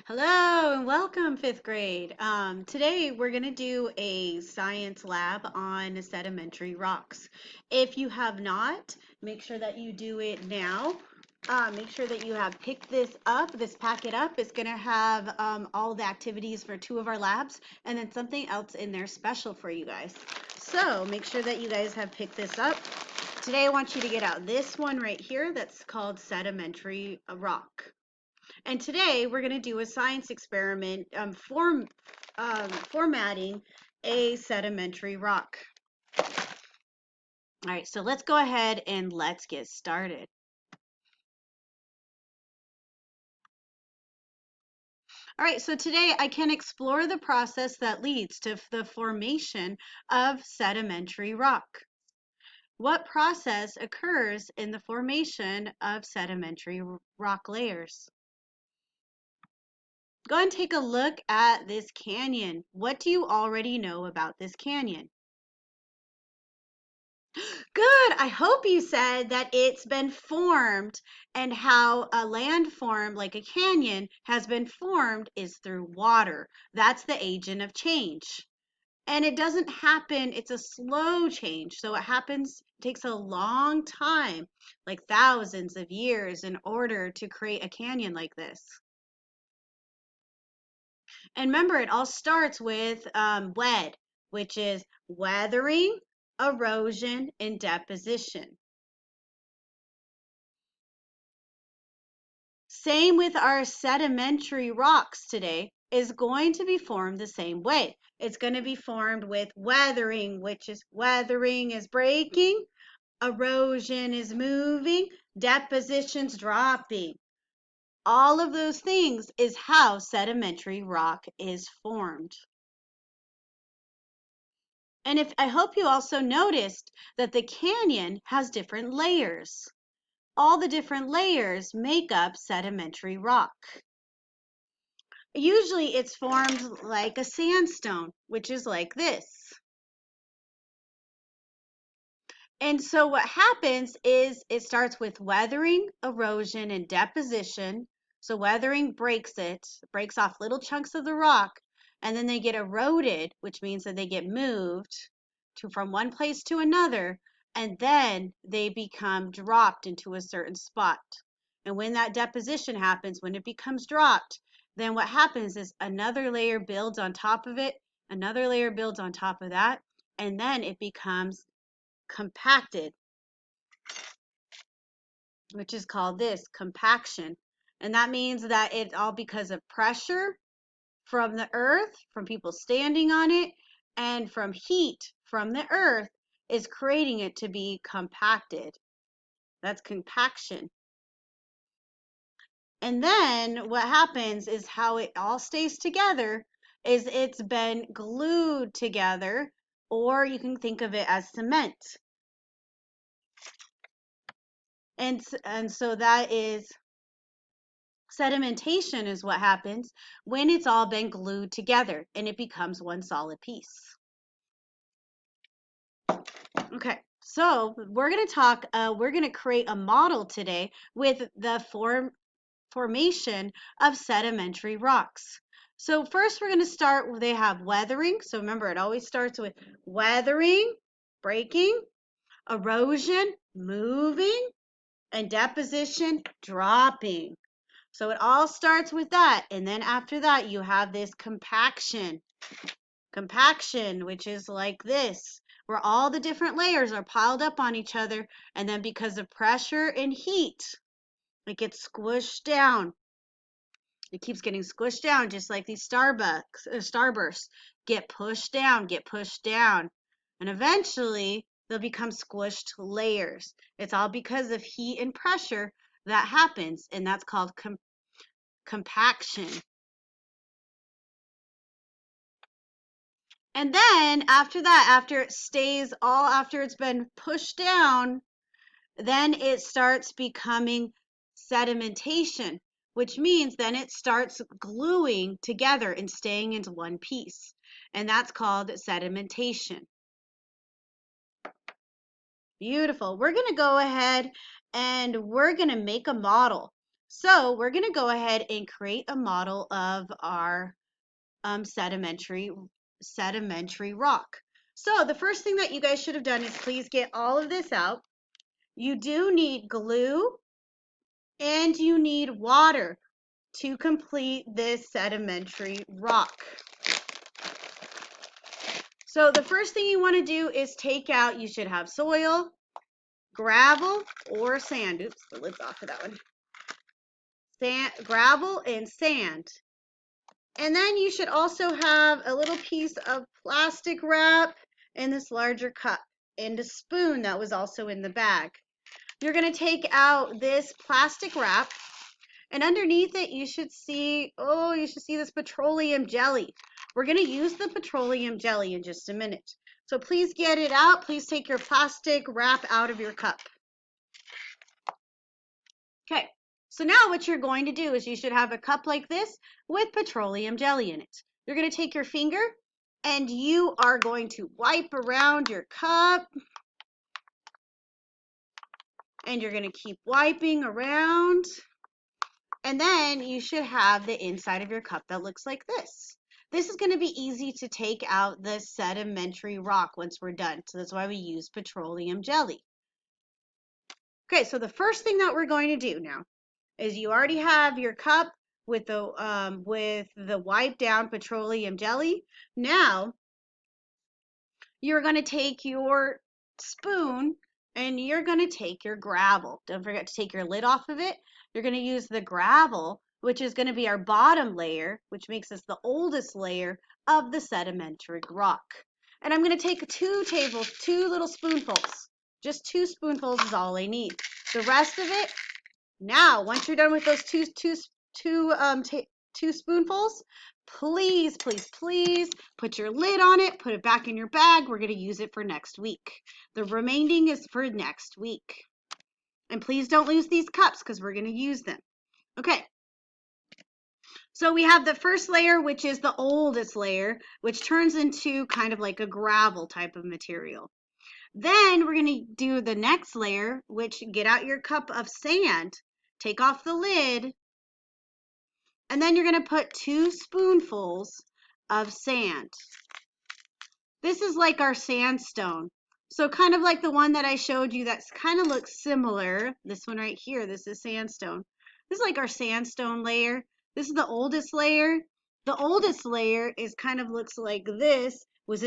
Hello and welcome, fifth grade. Today we're going to do a science lab on sedimentary rocks. If you have not, make sure that you do it now. Make sure that you have picked this packet up. It's going to have all the activities for two of our labs and then something else in there special for you guys. So make sure that you guys have picked this up. Today I want you to get out this one right here that's called sedimentary rock. And today we're going to do a science experiment formatting a sedimentary rock. All right, so let's go ahead and let's get started. All right, so today I can explore the process that leads to the formation of sedimentary rock. What process occurs in the formation of sedimentary rock layers? Go and take a look at this canyon. What do you already know about this canyon? Good. I hope you said that it's been formed, and how a landform like a canyon has been formed is through water. That's the agent of change. And it doesn't happen, it's a slow change. So it happens, takes a long time, like thousands of years, in order to create a canyon like this. And remember, it all starts with WED, which is weathering, erosion, and deposition. Same with our sedimentary rocks today is going to be formed the same way. It's going to be formed with weathering, which is weathering is breaking, erosion is moving, deposition's dropping. All of those things is how sedimentary rock is formed. And I hope you also noticed that the canyon has different layers. All the different layers make up sedimentary rock. Usually it's formed like a sandstone, which is like this. And so what happens is it starts with weathering, erosion, and deposition. So weathering breaks off little chunks of the rock, and then they get eroded, which means that they get moved from one place to another, and then they become dropped into a certain spot. And when that deposition happens, when it becomes dropped, then what happens is another layer builds on top of it, another layer builds on top of that, and then it becomes compacted, which is called this compaction. And that means that it's all because of pressure from the earth, from people standing on it, and from heat from the earth is creating it to be compacted. That's compaction. And then what happens is how it all stays together is it's been glued together, or you can think of it as cement. And so that is sedimentation is what happens when it's all been glued together and it becomes one solid piece. Okay, so we're going to we're going to create a model today with the formation of sedimentary rocks. So first we're going to start where they have weathering. So remember, it always starts with weathering, breaking, erosion, moving, and deposition, dropping. So it all starts with that. And then after that, you have this compaction. Compaction, which is like this, where all the different layers are piled up on each other. And then because of pressure and heat, it gets squished down. It keeps getting squished down, just like these starbursts get pushed down, get pushed down. And eventually, they'll become squished layers. It's all because of heat and pressure that happens. And that's called compaction. And then after that, after it's been pushed down, then it starts becoming sedimentation, which means then it starts gluing together and staying into one piece. And that's called sedimentation. Beautiful. We're going to go ahead and we're going to make a model. So we're going to go ahead and create a model of our sedimentary rock. So the first thing that you guys should have done is please get all of this out. You do need glue and you need water to complete this sedimentary rock. So the first thing you want to do is take out, you should have soil, gravel, or sand. Oops, the lid's off of that one. Sand, gravel, and sand. And then you should also have a little piece of plastic wrap in this larger cup and a spoon that was also in the bag. You're going to take out this plastic wrap, and underneath it you should see, this petroleum jelly. We're going to use the petroleum jelly in just a minute. So please get it out. Please take your plastic wrap out of your cup. Okay, so now what you're going to do is you should have a cup like this with petroleum jelly in it. You're going to take your finger and you are going to wipe around your cup. And you're going to keep wiping around. And then you should have the inside of your cup that looks like this. This is going to be easy to take out the sedimentary rock once we're done. So that's why we use petroleum jelly. Okay, so the first thing that we're going to do now is you already have your cup with the wiped down petroleum jelly. Now you're going to take your spoon and you're going to take your gravel. Don't forget to take your lid off of it. You're going to use the gravel, which is going to be our bottom layer, which makes us the oldest layer of the sedimentary rock. And I'm going to take two little spoonfuls. Just 2 spoonfuls is all I need. The rest of it, now, once you're done with those two spoonfuls, please put your lid on it, put it back in your bag. We're going to use it for next week. The remaining is for next week. And please don't lose these cups because we're going to use them. Okay. So we have the first layer, which is the oldest layer, which turns into kind of like a gravel type of material. Then we're going to do the next layer, which get out your cup of sand, take off the lid, and then you're going to put 2 spoonfuls of sand. This is like our sandstone. So kind of like the one that I showed you that kind of looks similar. This one right here, this is sandstone. This is like our sandstone layer. This is the oldest layer. The oldest layer is kind of looks like this, which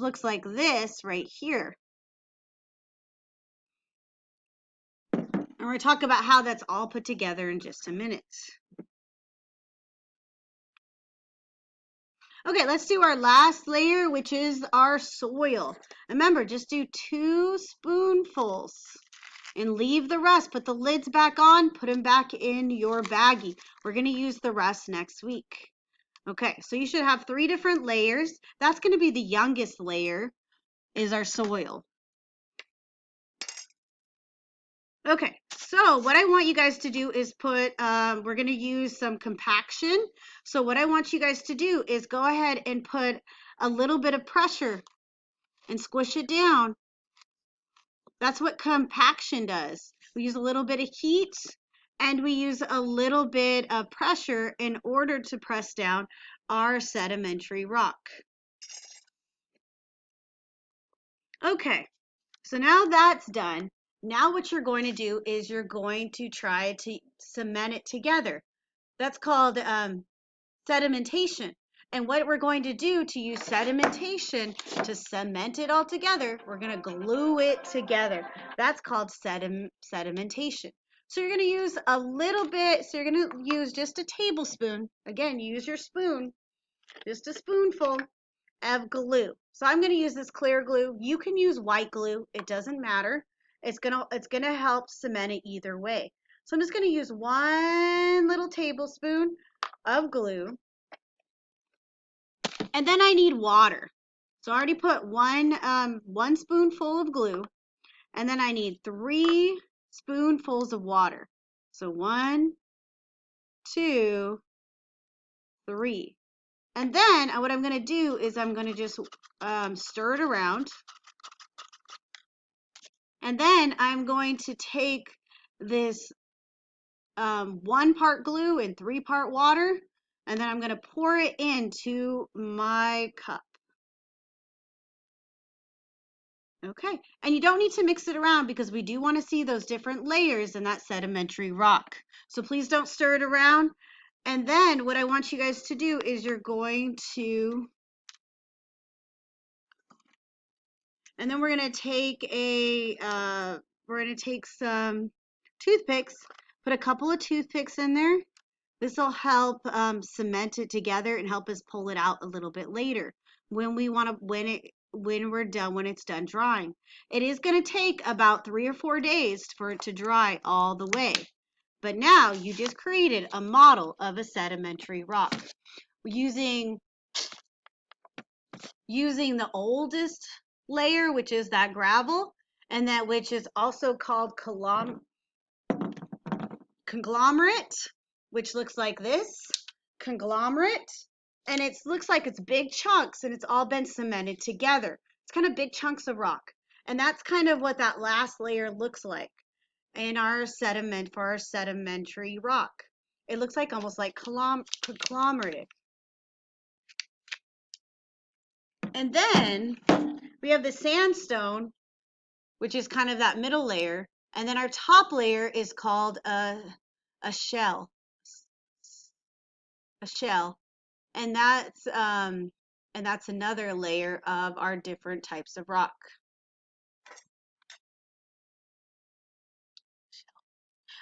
looks like this right here. And we're going to talk about how that's all put together in just a minute. Okay, let's do our last layer, which is our soil. Remember, just do 2 spoonfuls and leave the rest. Put the lids back on, put them back in your baggie. We're going to use the rest next week. Okay, so you should have 3 different layers. That's going to be the youngest layer, is our soil. Okay, so what I want you guys to do is we're going to use some compaction. So what I want you guys to do is go ahead and put a little bit of pressure and squish it down. That's what compaction does. We use a little bit of heat and we use a little bit of pressure in order to press down our sedimentary rock. Okay, so now that's done. Now what you're going to do is you're going to try to cement it together. That's called sedimentation. And what we're going to do to use sedimentation to cement it all together, we're going to glue it together. That's called sedimentation. So you're going to use a little bit, so you're going to use just a tablespoon. Again, use your spoon, just a spoonful of glue. So I'm going to use this clear glue. You can use white glue. It doesn't matter. It's gonna help cement it either way. So I'm just going to use 1 little tablespoon of glue. And then I need water. So I already put one spoonful of glue. And then I need 3 spoonfuls of water. So 1, 2, 3. And then what I'm going to do is I'm going to just stir it around. And then I'm going to take this 1 part glue and 3-part water, and then I'm going to pour it into my cup. Okay, and you don't need to mix it around because we do want to see those different layers in that sedimentary rock. So please don't stir it around. And then what I want you guys to do is you're going to, and then we're going to take some toothpicks, put a couple of toothpicks in there. This will help cement it together and help us pull it out a little bit later when when it's done drying. It is going to take about 3 or 4 days for it to dry all the way. But now you just created a model of a sedimentary rock using the oldest layer, which is that gravel, and that which is also called conglomerate, which looks like this, conglomerate, and it looks like it's big chunks and it's all been cemented together. It's kind of big chunks of rock. And that's kind of what that last layer looks like in our sedimentary rock. It looks like almost like conglomerate. And then we have the sandstone, which is kind of that middle layer. And then our top layer is called a shell. A shell. And that's another layer of our different types of rock.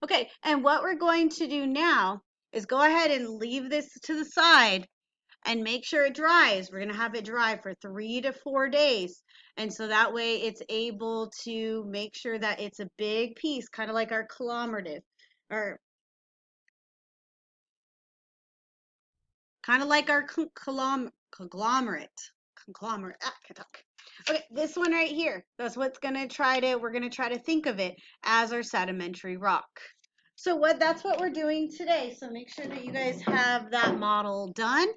Okay, and what we're going to do now is go ahead and leave this to the side and make sure it dries. We're going to have it dry for 3 to 4 days. And so that way it's able to make sure that it's a big piece, kind of like our conglomerate, or kind of like our conglomerate. Conglomerate. Ah, can't talk. Okay, this one right here. That's what's we're gonna try to think of it as our sedimentary rock. So that's what we're doing today. So make sure that you guys have that model done.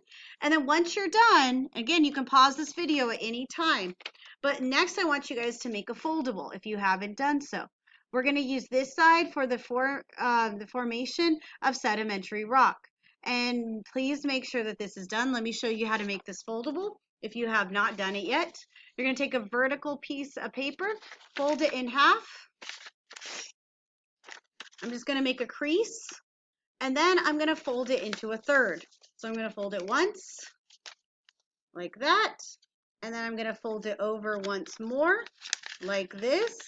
And then once you're done, again, you can pause this video at any time. But next I want you guys to make a foldable if you haven't done so. We're gonna use this side for the formation of sedimentary rock. And please make sure that this is done. Let me show you how to make this foldable if you have not done it yet. You're going to take a vertical piece of paper, fold it in half. I'm just going to make a crease, and then I'm going to fold it into a third. So I'm going to fold it once, like that, and then I'm going to fold it over once more, like this.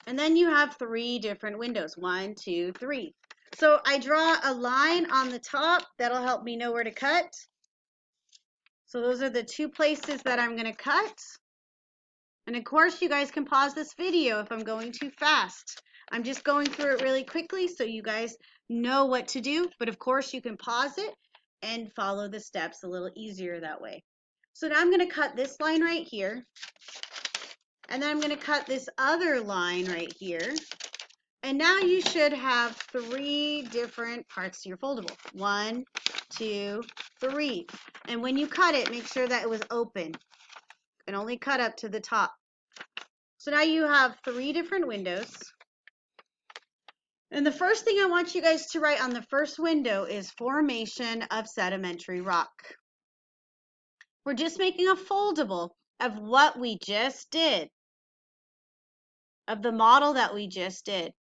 And then you have 3 different windows, 1, 2, 3. So I draw a line on the top that'll help me know where to cut. So those are the 2 places that I'm going to cut. And of course, you guys can pause this video if I'm going too fast. I'm just going through it really quickly so you guys know what to do. But of course, you can pause it and follow the steps a little easier that way. So now I'm going to cut this line right here. And then I'm going to cut this other line right here. And now you should have 3 different parts to your foldable. 1, 2, 3. And when you cut it, make sure that it was open and only cut up to the top. So now you have 3 different windows. And the first thing I want you guys to write on the first window is formation of sedimentary rock. We're just making a foldable of what we just did, of the model that we just did.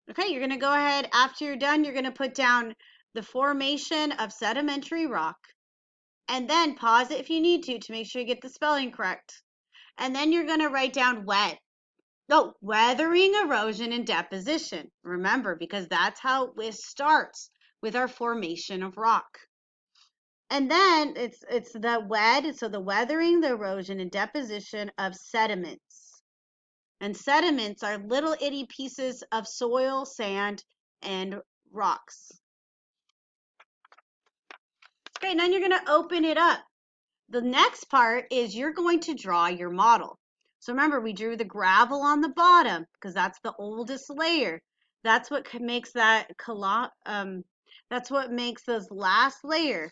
Okay, you're going to go ahead, after you're done, you're going to put down the formation of sedimentary rock, and then pause it if you need to make sure you get the spelling correct. And then you're going to write down weathering, erosion, and deposition. Remember, because that's how it starts with our formation of rock. And then it's the weathering, the erosion, and deposition of sediments. And sediments are little itty pieces of soil, sand, and rocks. Okay, now you're going to open it up. The next part is you're going to draw your model. So remember, we drew the gravel on the bottom because that's the oldest layer. That's what makes that's what makes those last layer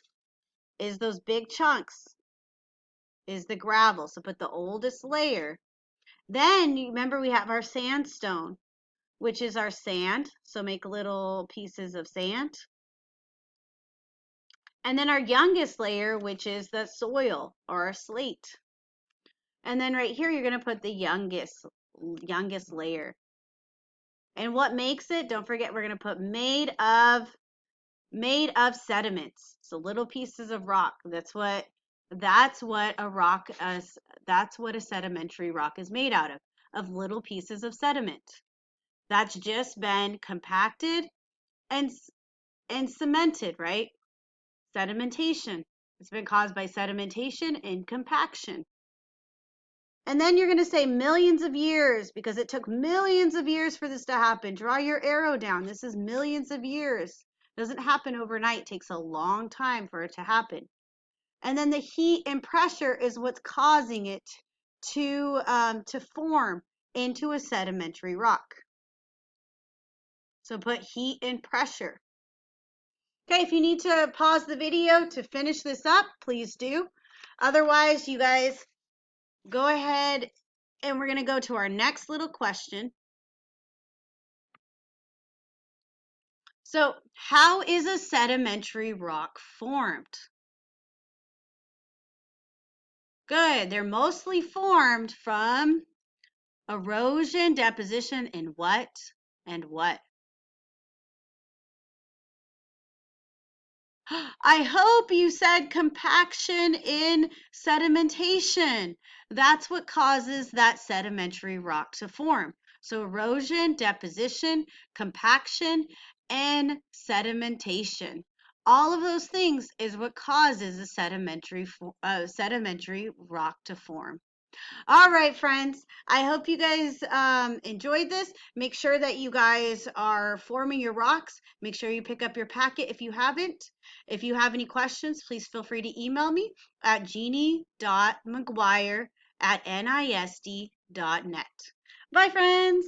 is those big chunks. is the gravel. So put the oldest layer. Then you remember we have our sandstone, which is our sand. So make little pieces of sand. And then our youngest layer, which is the soil or our slate. And then right here, you're going to put the youngest layer. And what makes it, don't forget, we're going to put made of sediments. So little pieces of rock. That's what a rock is. That's what a sedimentary rock is made out of little pieces of sediment. That's just been compacted and cemented, right? Sedimentation. It's been caused by sedimentation and compaction. And then you're going to say millions of years because it took millions of years for this to happen. Draw your arrow down. This is millions of years. It doesn't happen overnight. It takes a long time for it to happen. And then the heat and pressure is what's causing it to form into a sedimentary rock. So put heat and pressure. Okay, if you need to pause the video to finish this up, please do. Otherwise, you guys go ahead and we're going to go to our next little question. So, how is a sedimentary rock formed? Good. They're mostly formed from erosion, deposition, and what? And what? I hope you said compaction in sedimentation. That's what causes that sedimentary rock to form. So erosion, deposition, compaction, and sedimentation. All of those things is what causes a sedimentary rock to form. All right, friends. I hope you guys enjoyed this. Make sure that you guys are forming your rocks. Make sure you pick up your packet if you haven't. If you have any questions, please feel free to email me at jeannie.mcguire@nisd.net. Bye, friends.